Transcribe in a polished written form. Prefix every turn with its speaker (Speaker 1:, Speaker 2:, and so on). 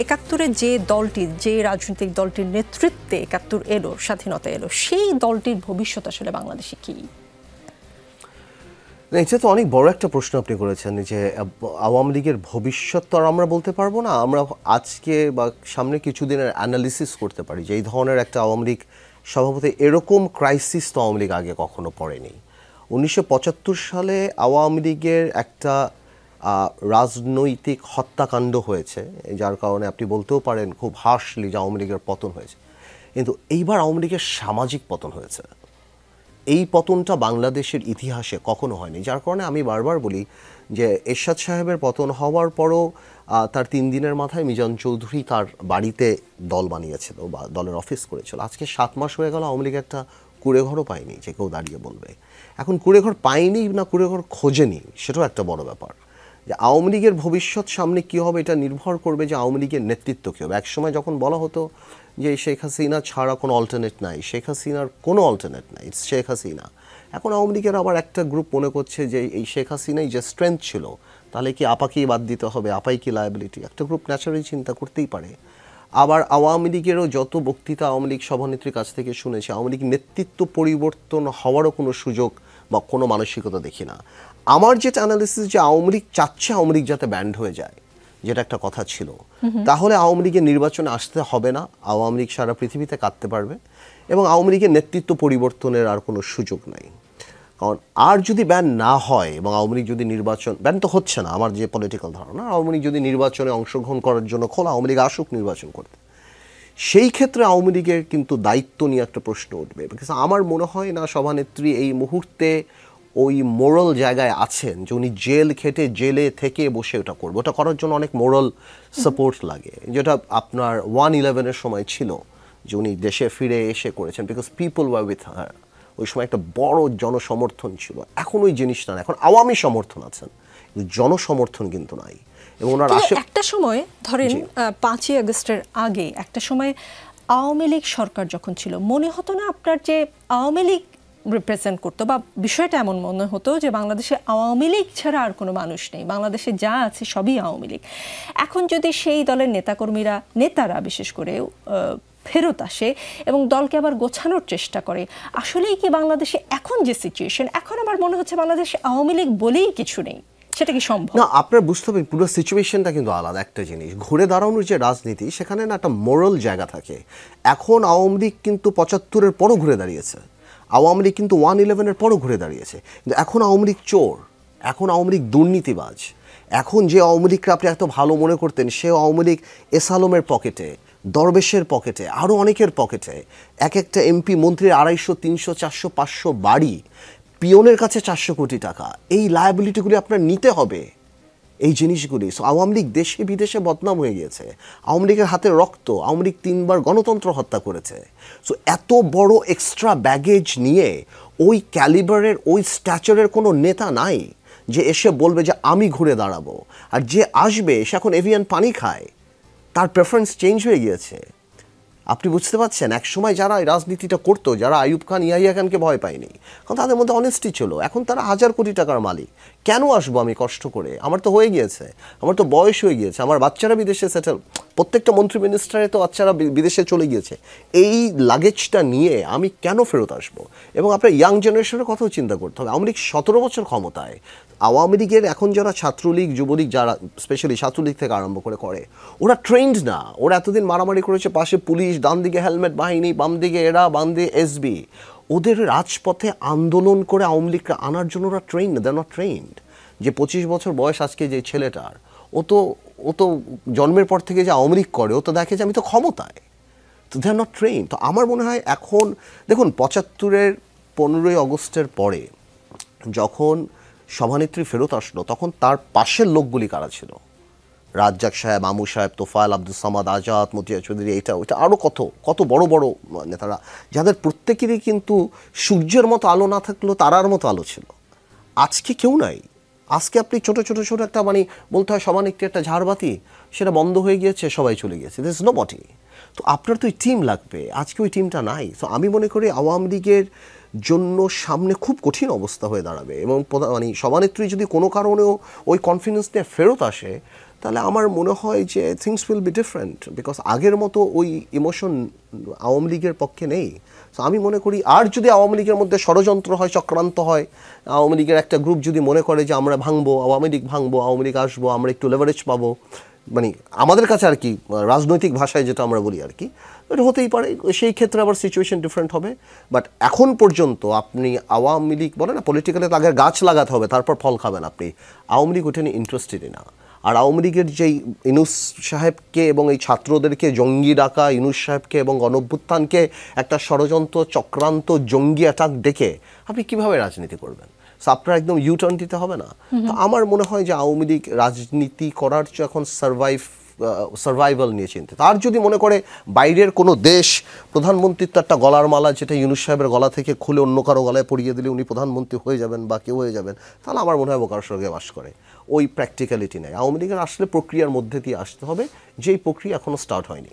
Speaker 1: একাত্তরে যে দলটি, যে রাজনৈতিক দলটির নেতৃত্বে একাত্তর এলো, স্বাধীনতা এলো, সেই দলটির ভবিষ্যৎ আসলে বাংলাদেশে কি?
Speaker 2: এটা তো অনেক বড় একটা প্রশ্ন আপনি করেছেন যে আওয়ামী লীগের ভবিষ্যৎ তো আর আমরা বলতে পারবো না। আমরা আজকে বা সামনে কিছুদিনের অ্যানালিসিস করতে পারি যে এই ধরনের একটা আওয়ামী লীগ স্বভাবত এরকম ক্রাইসিস তো আওয়ামী লীগ আগে কখনো পড়েনি। 1975 সালে আওয়ামী লীগের একটা রাজনৈতিক হত্যাকাণ্ড হয়েছে, যার কারণে আপনি বলতেও পারেন খুব হার্শলি যে আওয়ামী লীগের পতন হয়েছে। কিন্তু এইবার আওয়ামী লীগের সামাজিক পতন হয়েছে। এই পতনটা বাংলাদেশের ইতিহাসে কখনো হয়নি, যার কারণে আমি বারবার বলি যে এরশাদ সাহেবের পতন হওয়ার পরও তার 3 দিনের মাথায় মিজান চৌধুরী তার বাড়িতে দল বানিয়েছিল বা দলের অফিস করেছিল। আজকে 7 মাস হয়ে গেল আওয়ামী লীগ একটা কুড়েঘরও পায়নি যে কেউ দাঁড়িয়ে বলবে। এখন কুড়েঘর পায়নি না কুড়েঘর খোঁজেনি সেটাও একটা বড় ব্যাপার। যে আওয়ামী লীগের ভবিষ্যৎ সামনে কী হবে এটা নির্ভর করবে যে আওয়ামী লীগের নেতৃত্ব কী হবে। একসময় যখন বলা হতো যে শেখ হাসিনা ছাড়া কোনো অল্টারনেট নাই, শেখ হাসিনার কোনো অল্টারনেট নাই, ইটস শেখ হাসিনা। এখন আওয়ামী লীগের আবার একটা গ্রুপ মনে করছে যে এই শেখ হাসিনাই যে স্ট্রেংথ ছিল, তাহলে কি আপাকেই বাদ দিতে হবে, আপাই কি লায়াবিলিটি? একটা গ্রুপ ন্যাচারালি চিন্তা করতেই পারে। আবার আওয়ামী লীগেরও যত বক্তৃতা আওয়ামী লীগ সভানেত্রীর কাছ থেকে শুনেছি, আওয়ামী লীগ নেতৃত্ব পরিবর্তন হওয়ারও কোনো সুযোগ বা কোনো মানসিকতা দেখি না। আমার যেটা অ্যানালিসিস যে আওয়ামী লীগ চাচ্ছে আওয়ামী লীগ যাতে ব্যান্ড হয়ে যায়, যেটা একটা কথা ছিল, তাহলে আওয়ামী লীগের নির্বাচনে আসতে হবে না, আওয়ামী লীগ সারা পৃথিবীতে কাঁদতে পারবে এবং আওয়ামী লীগের নেতৃত্ব পরিবর্তনের আর কোনো সুযোগ নাই। কারণ আর যদি ব্যান না হয় এবং আওয়ামী লীগ যদি নির্বাচন, ব্যান তো হচ্ছে না আমার যে পলিটিক্যাল ধারণা, আওয়ামী লীগ যদি নির্বাচনে অংশগ্রহণ করার জন্য খোলা, আওয়ামী লীগ আসুক নির্বাচন করতে, সেই ক্ষেত্রে আওয়ামী লীগের কিন্তু দায়িত্ব নিয়ে একটা প্রশ্ন উঠবে। বিকজ আমার মনে হয় না সভানেত্রী এই মুহূর্তে ওই মোরাল জায়গায় আছেন যে উনি জেল খেটে জেলে থেকে বসে ওটা করবে। ওটা করার জন্য অনেক মোরাল সাপোর্ট লাগে, যেটা আপনার 1/11-এর সময় ছিল যে উনি দেশে ফিরে এসে করেছেন, because people were with her. ওই সময় একটা বড় জনসমর্থন ছিল। এখন ওই জিনিসটা না, এখন আওয়ামী সমর্থন আছেন, জনসমর্থন কিন্তু নাই। এবং ওনার
Speaker 1: একটা সময় ধরেন 5ই আগস্টের আগে একটা সময় আওয়ামী লীগ সরকার যখন ছিল, মনে হতো না আপনার যে আওয়ামী লীগ রিপ্রেজেন্ট করতো, বা বিষয়টা এমন মনে হতো যে বাংলাদেশে আওয়ামী লীগ ছাড়া আর কোনো মানুষ নেই, বাংলাদেশে যা আছে সবই আওয়ামী লীগ। এখন যদি সেই দলের নেতাকর্মীরা, নেতারা বিশেষ করে ফেরত আসে এবং দলকে আবার গোছানোর চেষ্টা করে, আসলেই কি বাংলাদেশে এখন যে সিচুয়েশন, এখন আমার মনে হচ্ছে বাংলাদেশে আওয়ামী লীগ বলেই কিছু নেই, সেটা কি সম্ভব?
Speaker 2: না, আপনার বুঝতে হবে পুরো সিচুয়েশনটা কিন্তু আলাদা একটা জিনিস। ঘুরে দাঁড়ানোর যে রাজনীতি, সেখানে না একটা মোরাল জায়গা থাকে। এখন আওয়ামী লীগ কিন্তু 75-এর পরও ঘুরে দাঁড়িয়েছে, আওয়ামী লীগ কিন্তু 1/11-এর পরও ঘুরে দাঁড়িয়েছে, কিন্তু এখন আওয়ামী লীগ চোর, এখন আওয়ামী লীগ দুর্নীতিবাজ। এখন যে আওয়ামী লীগকে আপনি এত ভালো মনে করতেন, সে আওয়ামী লীগ এস আলমের পকেটে, দরবেশের পকেটে, আরও অনেকের পকেটে। এক একটা এমপি মন্ত্রীর 250, 300, 400, 500 বাড়ি, পিয়নের কাছে 400 কোটি টাকা। এই লায়াবিলিটিগুলি আপনার নিতে হবে, এই জিনিসগুলি। সো আওয়ামী লীগ দেশে বিদেশে বদনাম হয়ে গিয়েছে, আওয়ামী লীগের হাতে রক্ত, আওয়ামী লীগ 3বার গণতন্ত্র হত্যা করেছে। সো এত বড় এক্সট্রা ব্যাগেজ নিয়ে ওই ক্যালিবারের, ওই স্ট্যাচারের কোনো নেতা নাই যে এসে বলবে যে আমি ঘুরে দাঁড়াবো। আর যে আসবে সে এখন এভিয়ান পানি খায়, তার প্রেফারেন্স চেঞ্জ হয়ে গিয়েছে। আপনি বুঝতে পারছেন, এক সময় যারা এই রাজনীতিটা করতো, যারা আইয়ুব খান, ইয়াহিয়া খানকে ভয় পায়নি, কারণ তাদের মধ্যে অনেস্টি ছিল। এখন তারা 1000 কোটি টাকার মালিক। কেন আসবো আমি কষ্ট করে? আমার তো হয়ে গিয়েছে, আমার তো বয়স হয়ে গিয়েছে, আমার বাচ্চারা বিদেশে সেটেল, প্রত্যেকটা মন্ত্রী মিনিস্টারে তো বাচ্চারা বিদেশে চলে গিয়েছে। এই লাগেজটা নিয়ে আমি কেন ফেরত আসবো? এবং আপনার ইয়াং জেনারেশনের কথাও চিন্তা করতে হবে। আওয়ামী লীগ 17 বছর ক্ষমতায়। আওয়ামী লীগের এখন যারা ছাত্রলীগ, যুবলীগ, যারা স্পেশালি ছাত্রলীগ থেকে আরম্ভ করে ওরা ট্রেন্ড না। ওরা এতদিন মারামারি করেছে, পাশে পুলিশ, ডান দিকে হেলমেট বাহিনী, বাম দিকে এরা, বাম দিকে এসবি। ওদের রাজপথে আন্দোলন করে আওয়ামী লীগকে আনার জন্য ওরা ট্রেন্ড না, দে আর নট ট্রেন্ড। যে 25 বছর বয়স আজকে যে ছেলেটার, ও তো জন্মের পর থেকে যে আওয়ামী লীগ করে, ও তো দেখে যে আমি তো ক্ষমতায়, তো দে আর নট ট্রেন্ড। তো আমার মনে হয় এখন দেখুন 75-এর 15ই আগস্টের পরে যখন সভানেত্রী ফেরত আসলো, তখন তার পাশের লোকগুলি কারা ছিল? রাজ্জাক সাহেব, আমু সাহেব, তোফায়েল, আব্দুল সামাদ, আজাদ, মতিয়া চৌধুরী, এইটা ওইটা আরও কত বড় বড় নেতারা, যাদের প্রত্যেকেরই কিন্তু সূর্যের মতো আলো না থাকলেও তারার মতো আলো ছিল। আজকে কেউ নাই। আজকে আপনি ছোট একটা মানে বলতে হয় সভানেত্রী একটা ঝাড়বাতি, সেটা বন্ধ হয়ে গিয়েছে, সবাই চলে গিয়েছে, দিস ইজ নোবডি। তো আপনার তো ওই টিম লাগবে, আজকে ওই টিমটা নাই। তো আমি মনে করি আওয়ামী লীগের জন্য সামনে খুব কঠিন অবস্থা হয়ে দাঁড়াবে। এবং মানে সভানেত্রী যদি কোনো কারণেও ওই কনফিডেন্স নিয়ে ফেরত আসে, তাহলে আমার মনে হয় যে things will be different, because আগের মতো ওই ইমোশন আওয়ামী লীগের পক্ষে নেই। সো আমি মনে করি আর যদি আওয়ামী লীগের মধ্যে ষড়যন্ত্র হয়, চক্রান্ত হয়, আওয়ামী লীগের একটা গ্রুপ যদি মনে করে যে আমরা ভাঙবো, আওয়ামী লীগ আসবো, আমরা একটু লেভারেজ পাবো, মানে আমাদের কাছে আর কি রাজনৈতিক ভাষায় যেটা আমরা বলি আর কি, এটা হতেই পারে। সেই ক্ষেত্রে আবার সিচুয়েশন ডিফারেন্ট হবে। বাট এখন পর্যন্ত আপনি আওয়ামী লীগ বলে না, পলিটিক্যালি আগে গাছ লাগাতে হবে তারপর ফল খাবেন, আপনি আওয়ামী লীগ ওটা নিয়ে ইন্টারেস্টেডই না। আর আওয়ামী লীগের যেই ইউনূস সাহেবকে এবং এই ছাত্রদেরকে জঙ্গি ডাকা, ইউনূস সাহেবকে এবং গণঅভ্যুত্থানকে একটা ষড়যন্ত্র, চক্রান্ত, জঙ্গি অ্যাটাক ডেকে আপনি কিভাবে রাজনীতি করবেন? আপনার একদম ইউটার্ন দিতে হবে না? তো আমার মনে হয় যে আওয়ামী লীগ রাজনীতি করার চেয়ে এখন সার্ভাইভাল নিয়ে চিন্তিত। আর যদি মনে করে বাইরের কোনো দেশ প্রধানমন্ত্রীর তো একটা গলার মালা যেটা ইউনূস সাহেবের গলা থেকে খুলে অন্য কারো গলায় পরিয়ে দিলে উনি প্রধানমন্ত্রী হয়ে যাবেন বা কেউ হয়ে যাবেন, তাহলে আমার মনে হয় বোকার স্বর্গে বাস করে। ওই প্র্যাকটিক্যালিটি নেই। আওয়ামী লীগের আসলে প্রক্রিয়ার মধ্যে দিয়ে আসতে হবে, যেই প্রক্রিয়া এখনও স্টার্ট হয়নি।